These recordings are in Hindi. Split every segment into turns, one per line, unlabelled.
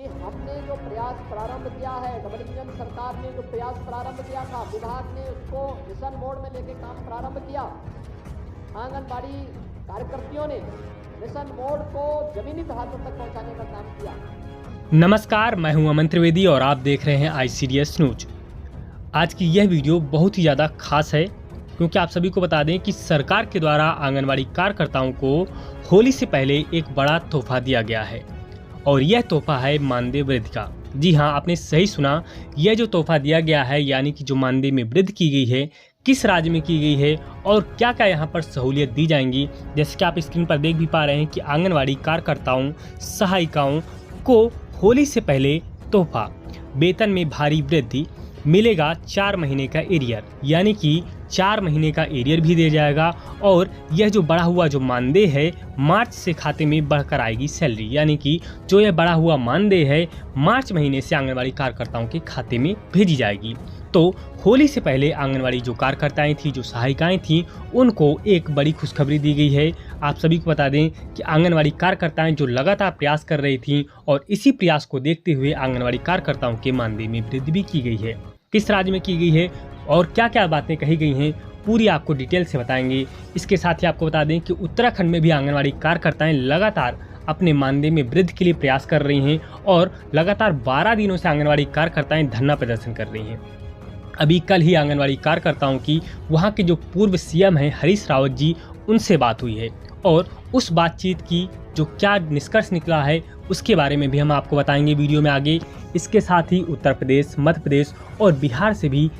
कि हमने जो प्रयास प्रारंभ किया है, डबल इंजन सरकार ने जो प्रयास प्रारंभ किया था, विभाग ने उसको मिशन मोड में लेके काम प्रारंभ किया। आंगनबाड़ी कार्यकर्तियों ने मिशन मोड को जमीनी तहातों तक पहुंचाने का काम किया।
नमस्कार, मैं हूं अमन त्रिवेदी और आप देख रहे हैं ICDS न्यूज। आज की यह वीडियो बहुत ही ज़्यादा खास है क्योंकि आप सभी को बता दें कि सरकार के द्वारा आंगनबाड़ी कार्यकर्ताओं को होली से पहले एक बड़ा तोहफा दिया गया है और यह तोहफा है मानदेय वृद्धि का। जी हां, आपने सही सुना, यह जो तोहफा दिया गया है यानी कि जो मानदेय में वृद्धि की गई है, किस राज्य में की गई है और क्या क्या यहाँ पर सहूलियत दी जाएंगी। जैसे कि आप स्क्रीन पर देख भी पा रहे हैं कि आंगनबाड़ी कार्यकर्ताओं, सहायिकाओं को होली से पहले तोहफा, वेतन में भारी वृद्धि, मिलेगा 4 महीने का एरियर, यानी कि 4 महीने का एरियर भी दिया जाएगा और यह जो बढ़ा हुआ जो मानदेय है मार्च से खाते में बढ़कर आएगी सैलरी, यानी कि जो यह बढ़ा हुआ मानदेय है मार्च महीने से आंगनबाड़ी कार्यकर्ताओं के खाते में भेजी जाएगी। तो होली से पहले आंगनबाड़ी जो कार्यकर्ताएं थी, जो सहायिकाएं थी, उनको एक बड़ी खुशखबरी दी गई है। आप सभी को बता दें कि आंगनबाड़ी कार्यकर्ताएं जो लगातार प्रयास कर रही थी और इसी प्रयास को देखते हुए आंगनबाड़ी कार्यकर्ताओं के मानदेय में वृद्धि भी की गई है। किस राज्य में की गई है और क्या क्या बातें कही गई हैं, पूरी आपको डिटेल से बताएंगे। इसके साथ ही आपको बता दें कि उत्तराखंड में भी आंगनबाड़ी कार्यकर्ताएं लगातार अपने मानदेय में वृद्धि के लिए प्रयास कर रही हैं और लगातार 12 दिनों से आंगनबाड़ी कार्यकर्ताएं धरना प्रदर्शन कर रही हैं। अभी कल ही आंगनबाड़ी कार्यकर्ताओं की वहां के जो पूर्व CM हैं हरीश रावत जी, उनसे बात हुई है और उस बातचीत की जो क्या निष्कर्ष निकला है उसके बारे में भी हम आपको बताएंगे वीडियो में आगे। इसके साथ ही उत्तर प्रदेश, मध्य प्रदेश और बिहार से भी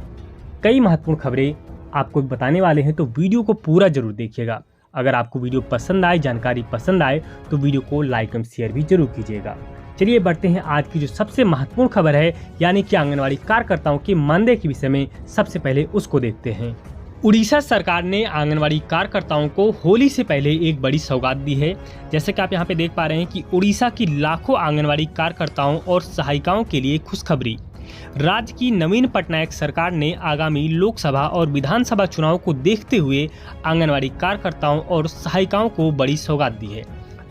कई महत्वपूर्ण खबरें आपको बताने वाले हैं, तो वीडियो को पूरा जरूर देखिएगा। अगर आपको वीडियो पसंद आए, जानकारी पसंद आए तो वीडियो को लाइक एवं शेयर भी जरूर कीजिएगा। चलिए बढ़ते हैं आज की जो सबसे महत्वपूर्ण खबर है, यानी कि आंगनबाड़ी कार्यकर्ताओं के मानदेय के विषय में। सबसे पहले उसको देखते हैं। उड़ीसा सरकार ने आंगनबाड़ी कार्यकर्ताओं को होली से पहले एक बड़ी सौगात दी है। जैसे कि आप यहाँ पे देख पा रहे हैं कि उड़ीसा की लाखों आंगनबाड़ी कार्यकर्ताओं और सहायिकाओं के लिए खुशखबरी। राज्य की नवीन पटनायक सरकार ने आगामी लोकसभा और विधानसभा चुनाव को देखते हुए आंगनबाड़ी कार्यकर्ताओं और सहायिकाओं को बड़ी सौगात दी है।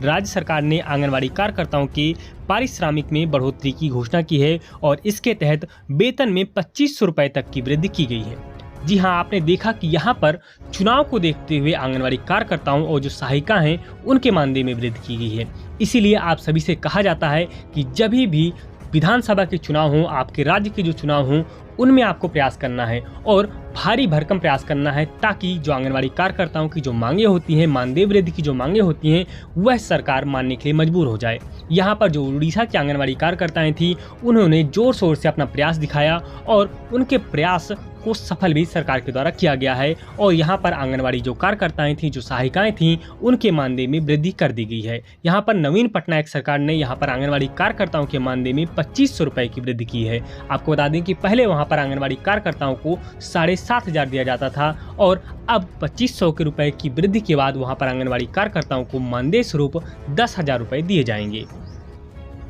राज्य सरकार ने आंगनबाड़ी कार्यकर्ताओं के पारिश्रमिक में बढ़ोतरी की घोषणा की है और इसके तहत वेतन में 2500 रुपये तक की वृद्धि की गई है। जी हां, आपने देखा कि यहाँ पर चुनाव को देखते हुए आंगनबाड़ी कार्यकर्ताओं और जो सहायिका हैं उनके मानदेय में वृद्धि की गई है। इसीलिए आप सभी से कहा जाता है कि जब भी विधानसभा के चुनाव हों, आपके राज्य के जो चुनाव हों, उनमें आपको प्रयास करना है और भारी भरकम प्रयास करना है ताकि जो आंगनबाड़ी कार्यकर्ताओं की जो मांगे होती हैं, मानदेय वृद्धि की जो मांगे होती हैं, वह सरकार मानने के लिए मजबूर हो जाए। यहाँ पर जो उड़ीसा की आंगनबाड़ी कार्यकर्ताएं थी, उन्होंने जोर शोर से अपना प्रयास दिखाया और उनके प्रयास को सफल भी सरकार के द्वारा किया गया है और यहाँ पर आंगनबाड़ी जो कार्यकर्ताएं थी, जो सहायिकाएं थीं, उनके मानदेय में वृद्धि कर दी गई है। यहाँ पर नवीन पटनायक सरकार ने यहाँ पर आंगनबाड़ी कार्यकर्ताओं के मानदेय में 2500 रुपये की वृद्धि की है। आपको बता दें कि पहले वहाँ पर आंगनबाड़ी कार्यकर्ताओं को 7500 दिया जाता था और अब 2500 के रुपए की वृद्धि के बाद वहाँ पर आंगनबाड़ी कार्यकर्ताओं को मानदेय स्वरूप 10,000 रुपये दिए जाएंगे।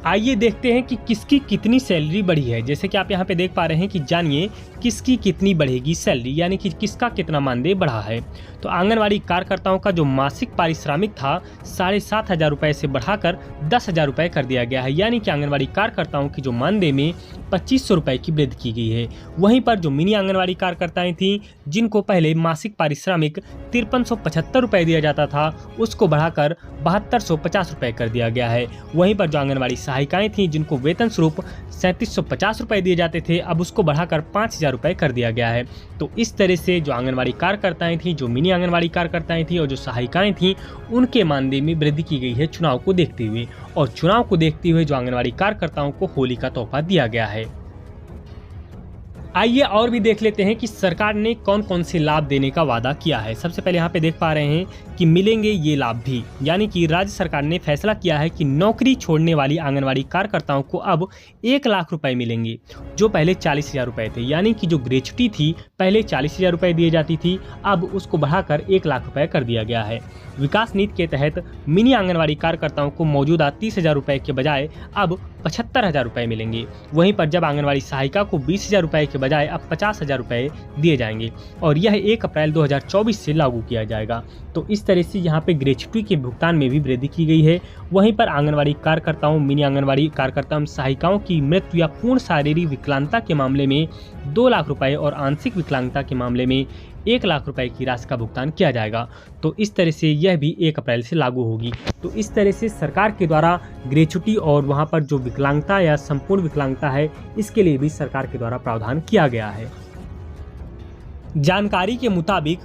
आइए देखते हैं कि किसकी कितनी सैलरी बढ़ी है। जैसे कि आप यहाँ पे देख पा रहे हैं कि जानिए किसकी कितनी बढ़ेगी सैलरी, यानी कि किसका कितना मानदेय बढ़ा है। तो आंगनबाड़ी कार्यकर्ताओं का जो मासिक पारिश्रमिक था 7500 रुपये से बढ़ाकर 10,000 रुपये कर दिया गया है, यानी कि आंगनबाड़ी कार्यकर्ताओं की जो मानदेय में 2500 रुपये की वृद्धि की गई है। वहीं पर जो मिनी आंगनबाड़ी कार्यकर्ताएं थीं, जिनको पहले मासिक पारिश्रमिक 5375 रुपये दिया जाता था, उसको बढ़ाकर 7250 रुपये कर दिया गया है। वहीं पर जो आंगनबाड़ी सहायिकाएं थीं, जिनको वेतन स्वरूप 3750 रुपये दिए जाते थे, अब उसको बढ़ाकर 5000 रुपये कर दिया गया है। तो इस तरह से जो आंगनबाड़ी कार्यकर्ताएं थीं, जो मिनी आंगनबाड़ी कार्यकर्ताएं थीं और जो सहायिकाएं थीं, उनके मानदेय में वृद्धि की गई है चुनाव को देखते हुए। और चुनाव को देखते हुए जो आंगनबाड़ी कार्यकर्ताओं को होली का तोहफा दिया गया है। आइए और भी देख लेते हैं कि सरकार ने कौन कौन से लाभ देने का वादा किया है। सबसे पहले यहाँ पे देख पा रहे हैं कि मिलेंगे ये लाभ भी, यानी कि राज्य सरकार ने फैसला किया है कि नौकरी छोड़ने वाली आंगनबाड़ी कार्यकर्ताओं को अब 1 लाख रुपए मिलेंगे, जो पहले 40,000 रुपये थे। यानी कि जो ग्रेच्युटी थी पहले 40,000 रुपये दिए जाती थी, अब उसको बढ़ाकर 1 लाख रुपये कर दिया गया है। विकास नीति के तहत मिनी आंगनबाड़ी कार्यकर्ताओं को मौजूदा 30,000 रुपये के बजाय अब 75,000 रुपये मिलेंगे। वहीं पर जब आंगनवाड़ी सहायिका को 20,000 रुपये के बजाय अब 50,000 रुपये दिए जाएंगे और यह 1 अप्रैल 2024 से लागू किया जाएगा। तो इस तरह से यहाँ पे ग्रेच्युटी के भुगतान में भी वृद्धि की गई है। वहीं पर आंगनवाड़ी कार्यकर्ताओं, मिनी आंगनवाड़ी कार्यकर्ताओं, सहायिकाओं की मृत्यु या पूर्ण शारीरिक विकलांगता के मामले में 2 लाख रुपये और आंशिक विकलांगता के मामले में 1 लाख रुपए की राशि का भुगतान किया जाएगा। तो इस तरह से यह भी 1 अप्रैल से लागू होगी। तो इस तरह से सरकार के द्वारा ग्रेच्युटी और वहां पर जो विकलांगता या संपूर्ण विकलांगता है, इसके लिए भी सरकार के द्वारा प्रावधान किया गया है। जानकारी के मुताबिक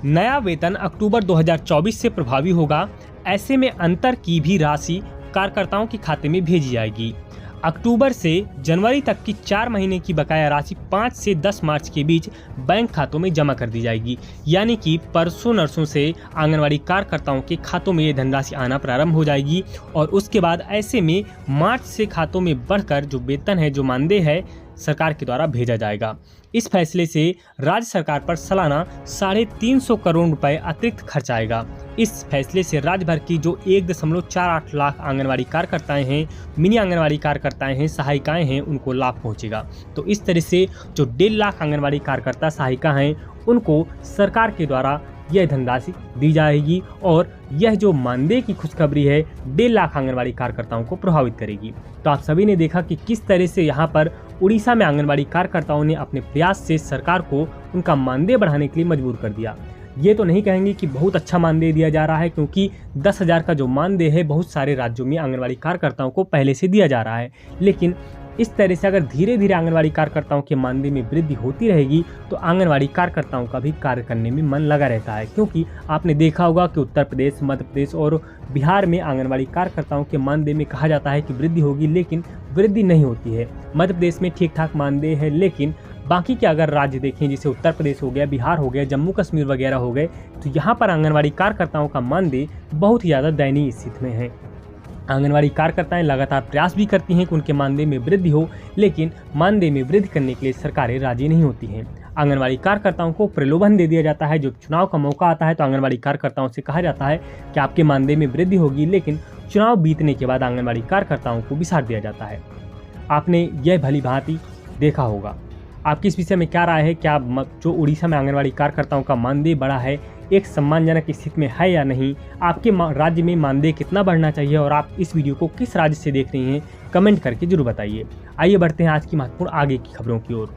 नया वेतन अक्टूबर 2024 से प्रभावी होगा। ऐसे में अंतर की भी राशि कार्यकर्ताओं के खाते में भेजी जाएगी। अक्टूबर से जनवरी तक की 4 महीने की बकाया राशि 5 से 10 मार्च के बीच बैंक खातों में जमा कर दी जाएगी। यानी कि परसों नरसों से आंगनवाड़ी कार्यकर्ताओं के खातों में ये धनराशि आना प्रारंभ हो जाएगी और उसके बाद ऐसे में मार्च से खातों में बढ़कर जो वेतन है, जो मानदेय है, सरकार के द्वारा भेजा जाएगा। इस फैसले से राज्य सरकार पर सालाना 350 करोड़ रुपए अतिरिक्त खर्च आएगा। इस फैसले से राज्य भर की जो 1.48 लाख आंगनवाड़ी कार्यकर्ताएं हैं, मिनी आंगनवाड़ी कार्यकर्ताएं हैं, सहायिकाएं हैं, उनको लाभ पहुंचेगा। तो इस तरह से जो 1.5 लाख आंगनवाड़ी कार्यकर्ता सहायिका हैं, उनको सरकार के द्वारा यह धनराशि दी जाएगी और यह जो मानदेय की खुशखबरी है 1.5 लाख आंगनवाड़ी कार्यकर्ताओं को प्रभावित करेगी। तो आप सभी ने देखा कि किस तरह से यहाँ पर उड़ीसा में आंगनवाड़ी कार्यकर्ताओं ने अपने प्रयास से सरकार को उनका मानदेय बढ़ाने के लिए मजबूर कर दिया। ये तो नहीं कहेंगे कि बहुत अच्छा मानदेय दिया जा रहा है, क्योंकि 10,000 का जो मानदेय है बहुत सारे राज्यों में आंगनवाड़ी कार्यकर्ताओं को पहले से दिया जा रहा है। लेकिन इस तरह से अगर धीरे धीरे आंगनवाड़ी कार्यकर्ताओं के मानदेय में वृद्धि होती रहेगी तो आंगनवाड़ी कार्यकर्ताओं का भी कार्य करने में मन लगा रहता है। क्योंकि आपने देखा होगा कि उत्तर प्रदेश, मध्य प्रदेश और बिहार में आंगनवाड़ी कार्यकर्ताओं के मानदेय में कहा जाता है कि वृद्धि होगी, लेकिन वृद्धि नहीं होती है। मध्य प्रदेश में ठीक ठाक मानदेय है, लेकिन बाकी के अगर राज्य देखें, जैसे उत्तर प्रदेश हो गया, बिहार हो गया, जम्मू कश्मीर वगैरह हो गए, तो यहाँ पर आंगनवाड़ी कार्यकर्ताओं का मानदेय बहुत ही ज़्यादा दयनीय स्थिति में है। आंगनवाड़ी कार्यकर्ताएं लगातार प्रयास भी करती हैं कि उनके मानदेय में वृद्धि हो, लेकिन मानदेय में वृद्धि करने के लिए सरकारें राजी नहीं होती हैं। आंगनवाड़ी कार्यकर्ताओं को प्रलोभन दे दिया जाता है। जब चुनाव का मौका आता है तो आंगनवाड़ी कार्यकर्ताओं से कहा जाता है कि आपके मानदेय में वृद्धि होगी, लेकिन चुनाव बीतने के बाद आंगनवाड़ी कार्यकर्ताओं को बिसार दिया जाता है। आपने यह भली भांति देखा होगा। आपकी इस विषय में क्या राय है? क्या जो उड़ीसा में आंगनवाड़ी कार्यकर्ताओं का मानदेय बढ़ा है एक सम्मानजनक स्थिति में है या नहीं? आपके राज्य में मानदेय कितना बढ़ना चाहिए और आप इस वीडियो को किस राज्य से देख रही हैं, कमेंट करके जरूर बताइए। आइए बढ़ते हैं आज की महत्वपूर्ण आगे की खबरों की ओर।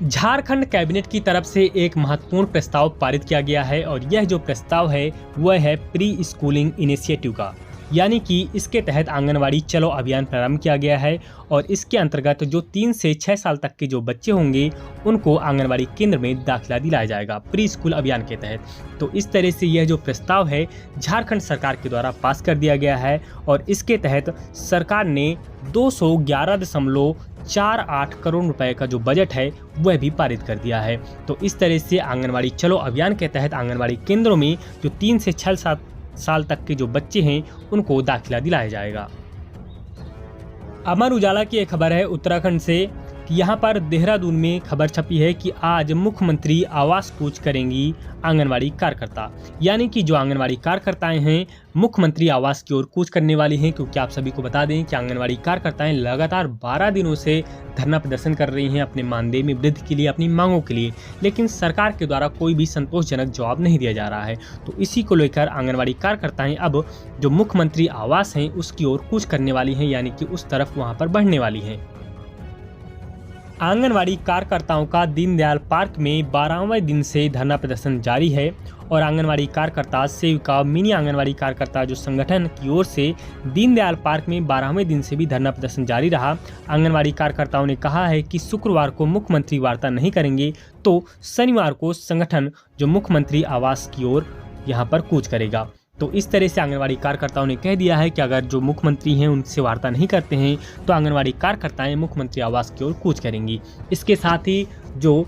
झारखंड कैबिनेट की तरफ से एक महत्वपूर्ण प्रस्ताव पारित किया गया है और यह जो प्रस्ताव है वह है प्री स्कूलिंग इनिशिएटिव का। यानी कि इसके तहत आंगनवाड़ी चलो अभियान प्रारंभ किया गया है और इसके अंतर्गत जो 3 से 6 साल तक के जो बच्चे होंगे उनको आंगनवाड़ी केंद्र में दाखिला दिलाया जाएगा प्री स्कूल अभियान के तहत। तो इस तरह से यह जो प्रस्ताव है झारखंड सरकार के द्वारा पास कर दिया गया है और इसके तहत सरकार ने 211.48 करोड़ रुपए का जो बजट है वह भी पारित कर दिया है। तो इस तरह से आंगनवाड़ी चलो अभियान के तहत आंगनवाड़ी केंद्रों में जो 3 से 6 साल तक के जो बच्चे हैं उनको दाखिला दिलाया जाएगा। अमर उजाला की एक खबर है उत्तराखंड से कि यहाँ पर देहरादून में खबर छपी है कि आज मुख्यमंत्री आवास कूच करेंगी आंगनवाड़ी कार्यकर्ता। यानी कि जो आंगनवाड़ी कार्यकर्ताएं हैं मुख्यमंत्री आवास की ओर कूच करने वाली हैं, क्योंकि आप सभी को बता दें कि आंगनवाड़ी कार्यकर्ताएं लगातार 12 दिनों से धरना प्रदर्शन कर रही हैं अपने मानदेय में वृद्धि के लिए, अपनी मांगों के लिए, लेकिन सरकार के द्वारा कोई भी संतोषजनक जवाब नहीं दिया जा रहा है। तो इसी को लेकर आंगनवाड़ी कार्यकर्ताएं अब जो मुख्यमंत्री आवास हैं उसकी ओर कूच करने वाली हैं, यानी कि उस तरफ वहाँ पर बढ़ने वाली हैं। आंगनवाड़ी कार्यकर्ताओं का दीनदयाल पार्क में 12वें दिन से धरना प्रदर्शन जारी है और आंगनवाड़ी कार्यकर्ता, सेविका, मिनी आंगनवाड़ी कार्यकर्ता जो संगठन की ओर से दीनदयाल पार्क में 12वें दिन से भी धरना प्रदर्शन जारी रहा। आंगनवाड़ी कार्यकर्ताओं ने कहा है कि शुक्रवार को मुख्यमंत्री वार्ता नहीं करेंगे तो शनिवार को संगठन जो मुख्यमंत्री आवास की ओर यहाँ पर कूच करेगा। तो इस तरह से आंगनवाड़ी कार्यकर्ताओं ने कह दिया है कि अगर जो मुख्यमंत्री हैं उनसे वार्ता नहीं करते हैं तो आंगनवाड़ी कार्यकर्ताएं मुख्यमंत्री आवास की ओर कूच करेंगी। इसके साथ ही जो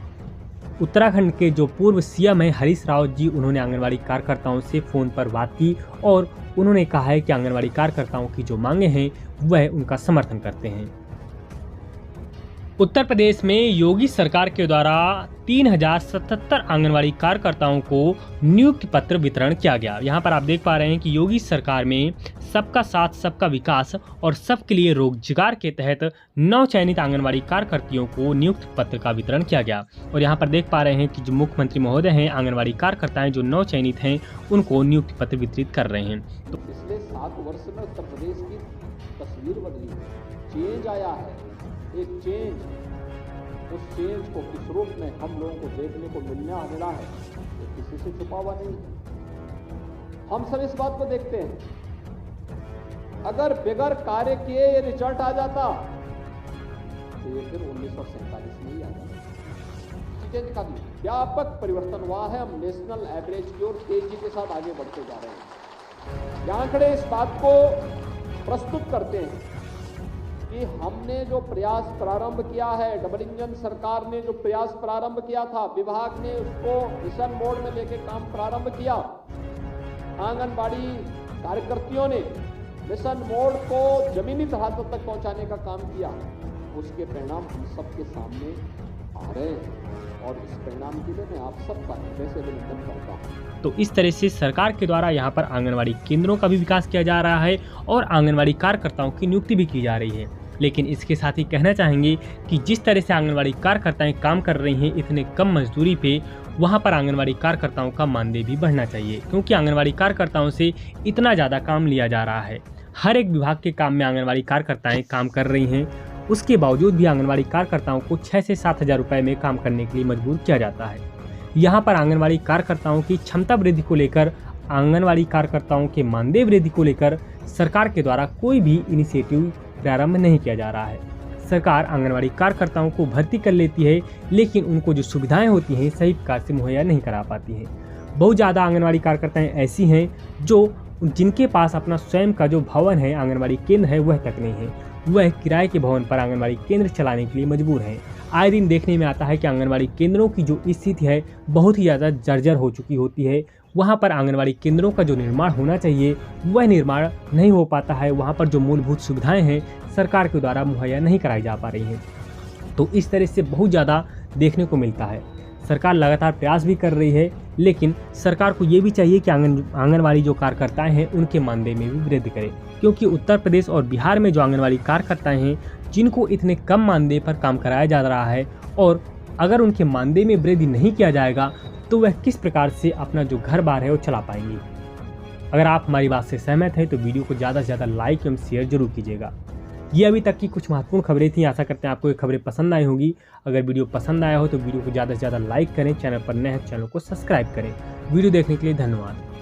उत्तराखंड के जो पूर्व सीएम है हरीश रावत जी, उन्होंने आंगनवाड़ी कार्यकर्ताओं से फ़ोन पर बात की और उन्होंने कहा है कि आंगनवाड़ी कार्यकर्ताओं की जो मांगे हैं वह उनका समर्थन करते हैं। उत्तर प्रदेश में योगी सरकार के द्वारा 3077 आंगनवाड़ी कार्यकर्ताओं को नियुक्ति पत्र वितरण किया गया। यहाँ पर आप देख पा रहे हैं कि योगी सरकार में सबका साथ सबका विकास और सबके लिए रोजगार के तहत 9 चयनित आंगनवाड़ी कार्यकर्तियों को नियुक्ति पत्र का वितरण किया गया। और यहाँ पर देख पा रहे हैं कि जो मुख्यमंत्री महोदय हैं, आंगनवाड़ी कार्यकर्ताएं जो 9 चयनित हैं उनको नियुक्ति पत्र वितरित कर रहे हैं।
तो पिछले 7 वर्ष में उत्तर प्रदेश की तस्वीर बदली है, चेंज आया है। एक चेंज, उस चेंज को किस रूप में हम लोगों को देखने को मिलने मिला है, ये किसी से छुपा हुआ नहीं है। हम सब इस बात को देखते हैं, अगर बगैर कार्य किए ये रिजल्ट आ जाता तो ये फिर 1947 में ही आ जाता। चेंज का भी व्यापक परिवर्तन हुआ है। हम नेशनल एवरेज की ओर तेजी के साथ आगे बढ़ते जा रहे हैं। यहाँ खड़े इस बात को प्रस्तुत करते हैं कि हमने जो प्रयास प्रारंभ किया है, डबल इंजन सरकार ने जो प्रयास प्रारंभ किया था, विभाग ने उसको मिशन मोड में लेके काम प्रारंभ किया, आंगनबाड़ी कार्यकर्तियों ने मिशन मोड को जमीनी तहातों तक पहुंचाने का काम किया, उसके परिणाम हम सबके सामने आ रहे हैं और इस परिणाम के लिए मैं आप सबका हृदय से अभिनंदन करता हूँ।
तो इस तरह से सरकार के द्वारा यहाँ पर आंगनवाड़ी केंद्रों का भी विकास किया जा रहा है और आंगनवाड़ी कार्यकर्ताओं की नियुक्ति भी की जा रही है। लेकिन इसके साथ ही कहना चाहेंगे कि जिस तरह से आंगनवाड़ी कार्यकर्ताएं काम कर रही हैं इतने कम मजदूरी पे, वहाँ पर आंगनवाड़ी कार्यकर्ताओं का मानदेय भी बढ़ना चाहिए, क्योंकि आंगनवाड़ी कार्यकर्ताओं से इतना ज़्यादा काम लिया जा रहा है। हर एक विभाग के काम में आंगनवाड़ी कार्यकर्ताएं काम कर रही हैं, उसके बावजूद भी आंगनवाड़ी कार्यकर्ताओं को 6 से 7 हज़ार रुपये में काम करने के लिए मजबूर किया जाता है। यहाँ पर आंगनवाड़ी कार्यकर्ताओं की क्षमता वृद्धि को लेकर, आंगनवाड़ी कार्यकर्ताओं के मानदेय वृद्धि को लेकर सरकार के द्वारा कोई भी इनिशिएटिव प्रारंभ नहीं किया जा रहा है। सरकार आंगनवाड़ी कार्यकर्ताओं को भर्ती कर लेती है, लेकिन उनको जो सुविधाएं होती हैं सही प्रकार से मुहैया नहीं करा पाती हैं। बहुत ज़्यादा आंगनवाड़ी कार्यकर्ताएं ऐसी हैं जिनके पास अपना स्वयं का जो भवन है, आंगनवाड़ी केंद्र है, वह तक नहीं है। वह किराए के भवन पर आंगनवाड़ी केंद्र चलाने के लिए मजबूर हैं। आए दिन देखने में आता है कि आंगनवाड़ी केंद्रों की जो स्थिति है बहुत ही ज़्यादा जर्जर हो चुकी होती है। वहाँ पर आंगनवाड़ी केंद्रों का जो निर्माण होना चाहिए वह निर्माण नहीं हो पाता है। वहाँ पर जो मूलभूत सुविधाएं हैं सरकार के द्वारा मुहैया नहीं कराई जा पा रही हैं। तो इस तरह से बहुत ज़्यादा देखने को मिलता है। सरकार लगातार प्रयास भी कर रही है, लेकिन सरकार को ये भी चाहिए कि आंगनवाड़ी जो कार्यकर्ताएं हैं उनके मानदेय में भी वृद्धि करे, क्योंकि उत्तर प्रदेश और बिहार में जो आंगनवाड़ी कार्यकर्ताएं हैं जिनको इतने कम मानदेय पर काम कराया जा रहा है, और अगर उनके मानदेय में वृद्धि नहीं किया जाएगा तो वह किस प्रकार से अपना जो घर बार है वो चला पाएंगी। अगर आप हमारी बात से सहमत हैं तो वीडियो को ज़्यादा से ज़्यादा लाइक एवं शेयर जरूर कीजिएगा। ये अभी तक की कुछ महत्वपूर्ण खबरें थी। आशा करते हैं आपको ये खबरें पसंद आई होगी। अगर वीडियो पसंद आया हो तो वीडियो को ज़्यादा से ज़्यादा लाइक करें, चैनल पर नए हैं चैनल को सब्सक्राइब करें। वीडियो देखने के लिए धन्यवाद।